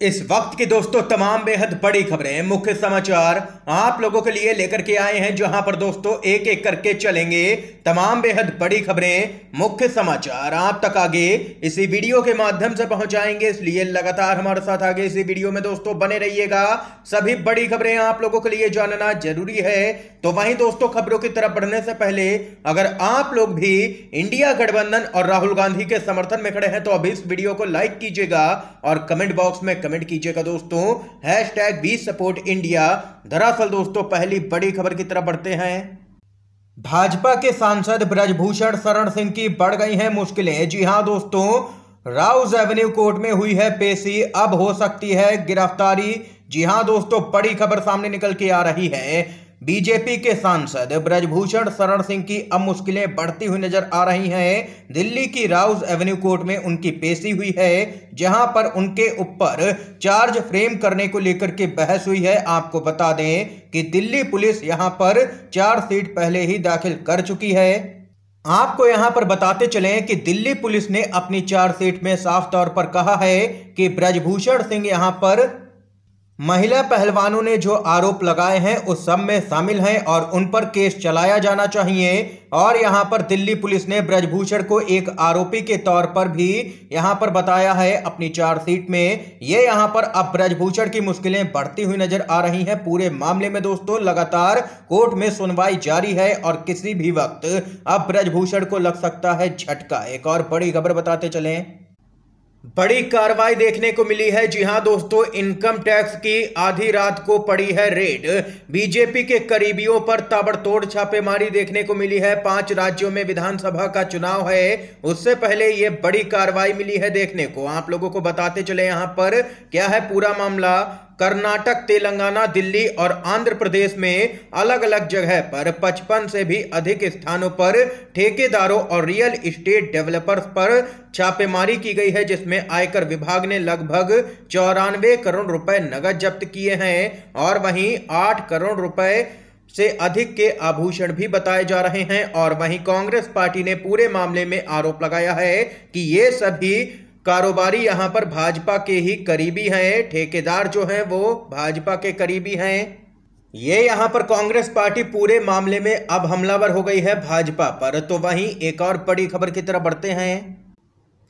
इस वक्त की दोस्तों तमाम बेहद बड़ी खबरें, मुख्य समाचार आप लोगों के लिए लेकर के आए हैं, जहां पर दोस्तों एक एक करके चलेंगे तमाम बेहद बड़ी खबरें, मुख्य समाचार आप तक आगे इसी वीडियो के माध्यम से पहुंचाएंगे। इसलिए लगातार हमारे साथ आगे इसी वीडियो में दोस्तों बने रहिएगा। सभी बड़ी खबरें आप लोगों के लिए जानना जरूरी है। तो वहीं दोस्तों खबरों की तरफ बढ़ने से पहले अगर आप लोग भी इंडिया गठबंधन और राहुल गांधी के समर्थन में खड़े हैं तो अभी इस वीडियो को लाइक कीजिएगा और कमेंट बॉक्स में कमेंट कीजिएगा दोस्तों #वी सपोर्ट इंडिया। दरअसल दोस्तों पहली बड़ी खबर की तरफ बढ़ते हैं। भाजपा के सांसद ब्रजभूषण शरण सिंह की बढ़ गई हैं मुश्किलें। जी हां दोस्तों, राउज एवेन्यू कोर्ट में हुई है पेशी, अब हो सकती है गिरफ्तारी। जी हां दोस्तों, बड़ी खबर सामने निकल के आ रही है। बीजेपी के सांसद ब्रजभूषण शरण सिंह की अब मुश्किलें बढ़ती हुई नजर आ रही हैं। दिल्ली की राउज एवेन्यू कोर्ट में उनकी पेशी हुई है, जहां पर उनके ऊपर चार्ज फ्रेम करने को लेकर के बहस हुई है। आपको बता दें कि दिल्ली पुलिस यहां पर चार्जशीट पहले ही दाखिल कर चुकी है। आपको यहां पर बताते चलें कि दिल्ली पुलिस ने अपनी चार्जशीट में साफ तौर पर कहा है कि ब्रजभूषण सिंह यहां पर महिला पहलवानों ने जो आरोप लगाए हैं उस सब में शामिल हैं और उन पर केस चलाया जाना चाहिए। और यहां पर दिल्ली पुलिस ने ब्रजभूषण को एक आरोपी के तौर पर भी यहां पर बताया है अपनी चार्जशीट में। ये यहां पर अब ब्रजभूषण की मुश्किलें बढ़ती हुई नजर आ रही हैं। पूरे मामले में दोस्तों लगातार कोर्ट में सुनवाई जारी है और किसी भी वक्त अब ब्रजभूषण को लग सकता है झटका। एक और बड़ी खबर बताते चलें, बड़ी कार्रवाई देखने को मिली है। जी हां दोस्तों, इनकम टैक्स की आधी रात को पड़ी है रेड। बीजेपी के करीबियों पर ताबड़तोड़ छापेमारी देखने को मिली है। 5 राज्यों में विधानसभा का चुनाव है, उससे पहले ये बड़ी कार्रवाई मिली है देखने को। आप लोगों को बताते चले यहां पर क्या है पूरा मामला। कर्नाटक, तेलंगाना, दिल्ली और आंध्र प्रदेश में अलग अलग जगह पर 55 से भी अधिक स्थानों पर ठेकेदारों और रियल एस्टेट डेवलपर्स पर छापेमारी की गई है, जिसमें आयकर विभाग ने लगभग 94 करोड़ रुपए नगद जब्त किए हैं और वहीं 8 करोड़ रुपए से अधिक के आभूषण भी बताए जा रहे हैं। और वहीं कांग्रेस पार्टी ने पूरे मामले में आरोप लगाया है कि ये सभी कारोबारी यहां पर भाजपा के ही करीबी हैं, ठेकेदार जो हैं वो भाजपा के करीबी हैं। ये यहां पर कांग्रेस पार्टी पूरे मामले में अब हमलावर हो गई है भाजपा पर। तो वहीं एक और बड़ी खबर की तरफ बढ़ते हैं।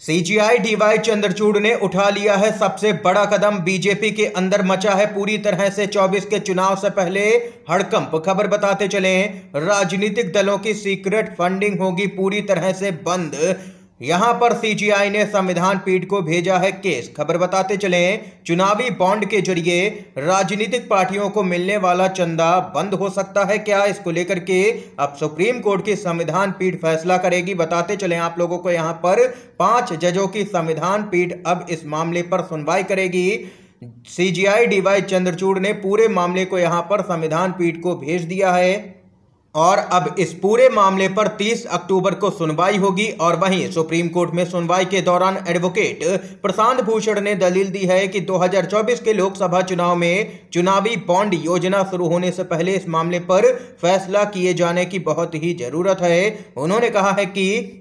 सीजीआई डीवाई चंद्रचूड़ ने उठा लिया है सबसे बड़ा कदम। बीजेपी के अंदर मचा है पूरी तरह से 24 के चुनाव से पहले हड़कंप। खबर बताते चलें, राजनीतिक दलों की सीक्रेट फंडिंग होगी पूरी तरह से बंद। यहां पर सीजीआई ने संविधान पीठ को भेजा है केस। खबर बताते चलें, चुनावी बॉन्ड के जरिए राजनीतिक पार्टियों को मिलने वाला चंदा बंद हो सकता है क्या, इसको लेकर के अब सुप्रीम कोर्ट की संविधान पीठ फैसला करेगी। बताते चलें आप लोगों को यहां पर 5 जजों की संविधान पीठ अब इस मामले पर सुनवाई करेगी। सीजीआई डीवाई चंद्रचूड़ ने पूरे मामले को यहां पर संविधान पीठ को भेज दिया है और अब इस पूरे मामले पर 30 अक्टूबर को सुनवाई होगी। और वहीं सुप्रीम कोर्ट में सुनवाई के दौरान एडवोकेट प्रशांत भूषण ने दलील दी है कि 2024 के लोकसभा चुनाव में चुनावी बॉन्ड योजना शुरू होने से पहले इस मामले पर फैसला किए जाने की बहुत ही जरूरत है। उन्होंने कहा है कि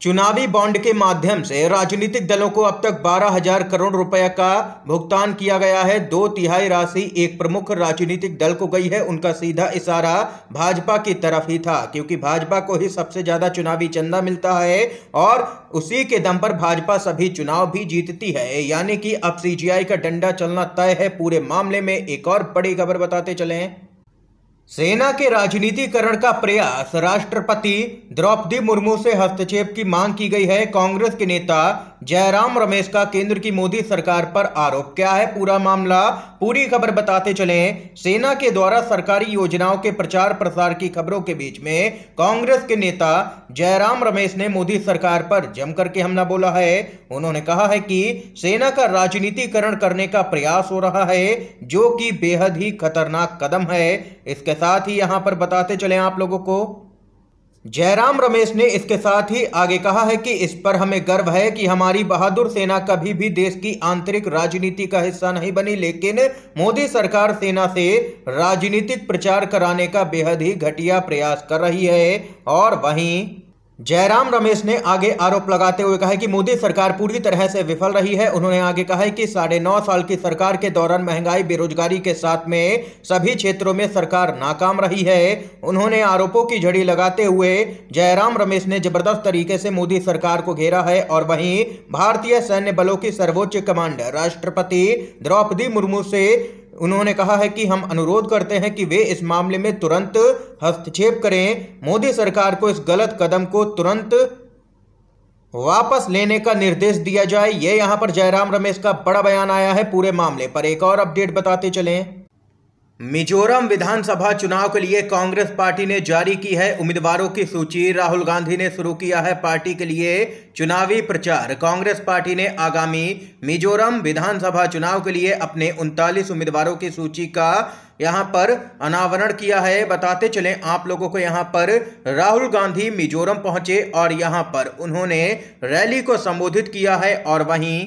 चुनावी बॉन्ड के माध्यम से राजनीतिक दलों को अब तक 12,000 करोड़ रुपए का भुगतान किया गया है। 2/3 राशि एक प्रमुख राजनीतिक दल को गई है। उनका सीधा इशारा भाजपा की तरफ ही था, क्योंकि भाजपा को ही सबसे ज्यादा चुनावी चंदा मिलता है और उसी के दम पर भाजपा सभी चुनाव भी जीतती है। यानी कि अब सीजीआई का डंडा चलना तय है पूरे मामले में। एक और बड़ी खबर बताते चलें, सेना के राजनीतिकरण का प्रयास, राष्ट्रपति द्रौपदी मुर्मू से हस्तक्षेप की मांग की गई है। कांग्रेस के नेता जयराम रमेश का केंद्र की मोदी सरकार पर आरोप। क्या है पूरा मामला, पूरी खबर बताते चलें। सेना के द्वारा सरकारी योजनाओं के प्रचार प्रसार की खबरों के बीच में कांग्रेस के नेता जयराम रमेश ने मोदी सरकार पर जमकर के हमला बोला है। उन्होंने कहा है कि सेना का राजनीतिकरण करने का प्रयास हो रहा है, जो कि बेहद ही खतरनाक कदम है। इसके साथ ही यहां पर बताते चले आप लोगों को, जयराम रमेश ने इसके साथ ही आगे कहा है कि इस पर हमें गर्व है कि हमारी बहादुर सेना कभी भी देश की आंतरिक राजनीति का हिस्सा नहीं बनी, लेकिन मोदी सरकार सेना से राजनीतिक प्रचार कराने का बेहद ही घटिया प्रयास कर रही है। और वहीं जयराम रमेश ने आगे आरोप लगाते हुए कहा कि मोदी सरकार पूरी तरह से विफल रही है। उन्होंने आगे कहा है कि 9.5 साल की सरकार के दौरान महंगाई, बेरोजगारी के साथ में सभी क्षेत्रों में सरकार नाकाम रही है। उन्होंने आरोपों की झड़ी लगाते हुए जयराम रमेश ने जबरदस्त तरीके से मोदी सरकार को घेरा है और वहीं भारतीय सैन्य बलों की सर्वोच्च कमांडर राष्ट्रपति द्रौपदी मुर्मू से उन्होंने कहा है कि हम अनुरोध करते हैं कि वे इस मामले में तुरंत हस्तक्षेप करें। मोदी सरकार को इस गलत कदम को तुरंत वापस लेने का निर्देश दिया जाए। ये यहां पर जयराम रमेश का बड़ा बयान आया है। पूरे मामले पर एक और अपडेट बताते चलें। मिजोरम विधानसभा चुनाव के लिए कांग्रेस पार्टी ने जारी की है उम्मीदवारों की सूची। राहुल गांधी ने शुरू किया है पार्टी के लिए चुनावी प्रचार। कांग्रेस पार्टी ने आगामी मिजोरम विधानसभा चुनाव के लिए अपने 39 उम्मीदवारों की सूची का यहां पर अनावरण किया है। बताते चलें आप लोगों को, यहां पर राहुल गांधी मिजोरम पहुंचे और यहां पर उन्होंने रैली को संबोधित किया है और वहीं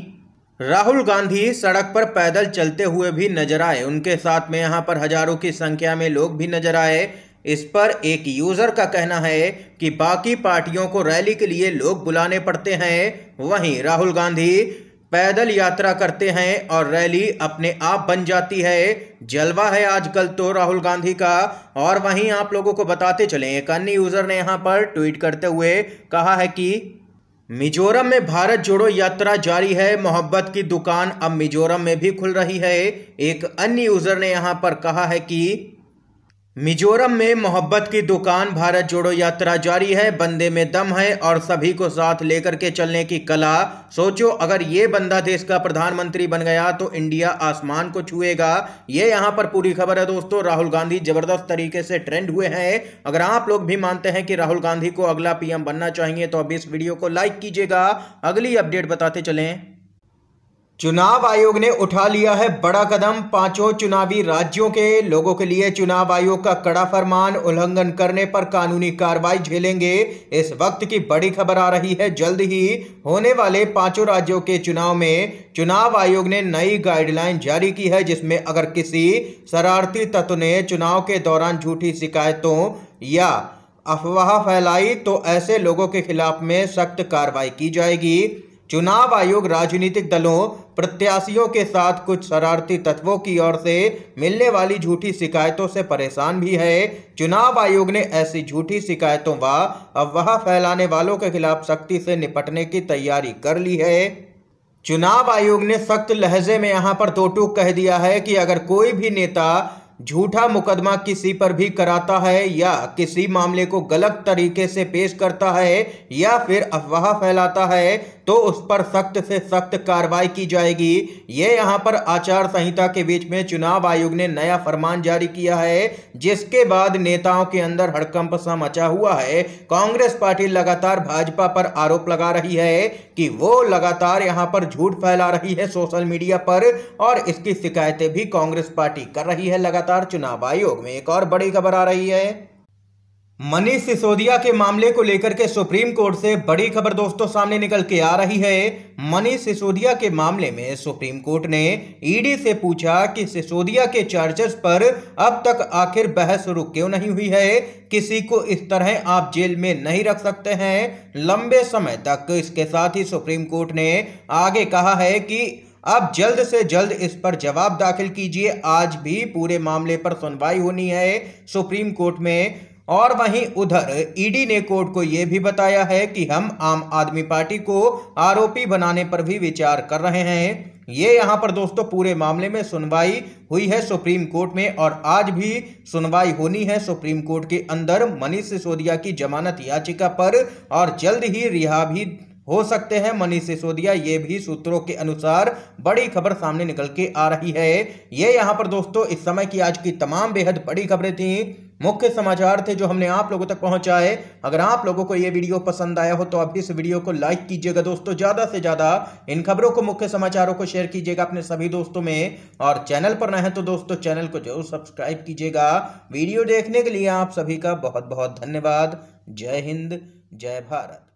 राहुल गांधी सड़क पर पैदल चलते हुए भी नजर आए। उनके साथ में यहां पर हजारों की संख्या में लोग भी नजर आए। इस पर एक यूजर का कहना है कि बाकी पार्टियों को रैली के लिए लोग बुलाने पड़ते हैं, वहीं राहुल गांधी पैदल यात्रा करते हैं और रैली अपने आप बन जाती है। जलवा है आजकल तो राहुल गांधी का। और वहीं आप लोगों को बताते चलें, एक अन्य यूजर ने यहां पर ट्वीट करते हुए कहा है कि मिजोरम में भारत जोड़ो यात्रा जारी है, मोहब्बत की दुकान अब मिजोरम में भी खुल रही है। एक अन्य यूजर ने यहां पर कहा है कि मिजोरम में मोहब्बत की दुकान, भारत जोड़ो यात्रा जारी है, बंदे में दम है और सभी को साथ लेकर के चलने की कला। सोचो अगर ये बंदा देश का प्रधानमंत्री बन गया तो इंडिया आसमान को छुएगा। ये यहाँ पर पूरी खबर है दोस्तों। राहुल गांधी जबरदस्त तरीके से ट्रेंड हुए हैं। अगर आप लोग भी मानते हैं कि राहुल गांधी को अगला पीएम बनना चाहिए तो अभी इस वीडियो को लाइक कीजिएगा। अगली अपडेट बताते चलें। चुनाव आयोग ने उठा लिया है बड़ा कदम। 5 चुनावी राज्यों के लोगों के लिए चुनाव आयोग का कड़ा फरमान, उल्लंघन करने पर कानूनी कार्रवाई झेलेंगे। इस वक्त की बड़ी खबर आ रही है। जल्द ही होने वाले 5 राज्यों के चुनाव में चुनाव आयोग ने नई गाइडलाइन जारी की है, जिसमें अगर किसी शरारती तत्व ने चुनाव के दौरान झूठी शिकायतों या अफवाह फैलाई तो ऐसे लोगों के खिलाफ में सख्त कार्रवाई की जाएगी। चुनाव आयोग राजनीतिक दलों, प्रत्याशियों के साथ कुछ शरारती तत्वों की ओर से मिलने वाली झूठी शिकायतों से परेशान भी है। चुनाव आयोग ने ऐसी झूठी शिकायतों व अफवाह फैलाने वालों के खिलाफ सख्ती से निपटने की तैयारी कर ली है। चुनाव आयोग ने सख्त लहजे में यहां पर दो टूक कह दिया है कि अगर कोई भी नेता झूठा मुकदमा किसी पर भी कराता है या किसी मामले को गलत तरीके से पेश करता है या फिर अफवाह फैलाता है तो उस पर सख्त से सख्त कार्रवाई की जाएगी। ये यहाँ पर आचार संहिता के बीच में चुनाव आयोग ने नया फरमान जारी किया है, जिसके बाद नेताओं के अंदर हड़कंप सा मचा हुआ है। कांग्रेस पार्टी लगातार भाजपा पर आरोप लगा रही है कि वो लगातार यहाँ पर झूठ फैला रही है सोशल मीडिया पर, और इसकी शिकायतें भी कांग्रेस पार्टी कर रही है लगातार चुनाव आयोग में। एक और बड़ी खबर आ रही है। मनीष सिसोदिया के मामले को लेकर के सुप्रीम कोर्ट से बड़ी खबर दोस्तों सामने निकल के आ रही है। मनीष सिसोदिया के मामले में सुप्रीम कोर्ट ने ईडी से पूछा कि सिसोदिया के चार्जेस पर अब तक आखिर बहस शुरू क्यों नहीं हुई है। किसी को इस तरह आप जेल में नहीं रख सकते हैं लंबे समय तक। इसके साथ ही सुप्रीम कोर्ट ने आगे कहा है कि अब जल्द से जल्द इस पर जवाब दाखिल कीजिए। आज भी पूरे मामले पर सुनवाई होनी है सुप्रीम कोर्ट में। और वहीं उधर ईडी ने कोर्ट को यह भी बताया है कि हम आम आदमी पार्टी को आरोपी बनाने पर भी विचार कर रहे हैं। ये यहाँ पर दोस्तों पूरे मामले में सुनवाई हुई है सुप्रीम कोर्ट में और आज भी सुनवाई होनी है सुप्रीम कोर्ट के अंदर मनीष सिसोदिया की जमानत याचिका पर, और जल्द ही रिहा भी हो सकते हैं मनीष सिसोदिया। ये भी सूत्रों के अनुसार बड़ी खबर सामने निकल के आ रही है। ये यहाँ पर दोस्तों इस समय की आज की तमाम बेहद बड़ी खबरें थी, मुख्य समाचार थे जो हमने आप लोगों तक पहुंचाए। अगर आप लोगों को ये वीडियो पसंद आया हो तो आप इस वीडियो को लाइक कीजिएगा दोस्तों। ज़्यादा से ज़्यादा इन खबरों को, मुख्य समाचारों को शेयर कीजिएगा अपने सभी दोस्तों में, और चैनल पर नए हैं तो दोस्तों चैनल को जरूर सब्सक्राइब कीजिएगा। वीडियो देखने के लिए आप सभी का बहुत बहुत धन्यवाद। जय हिंद, जय भारत।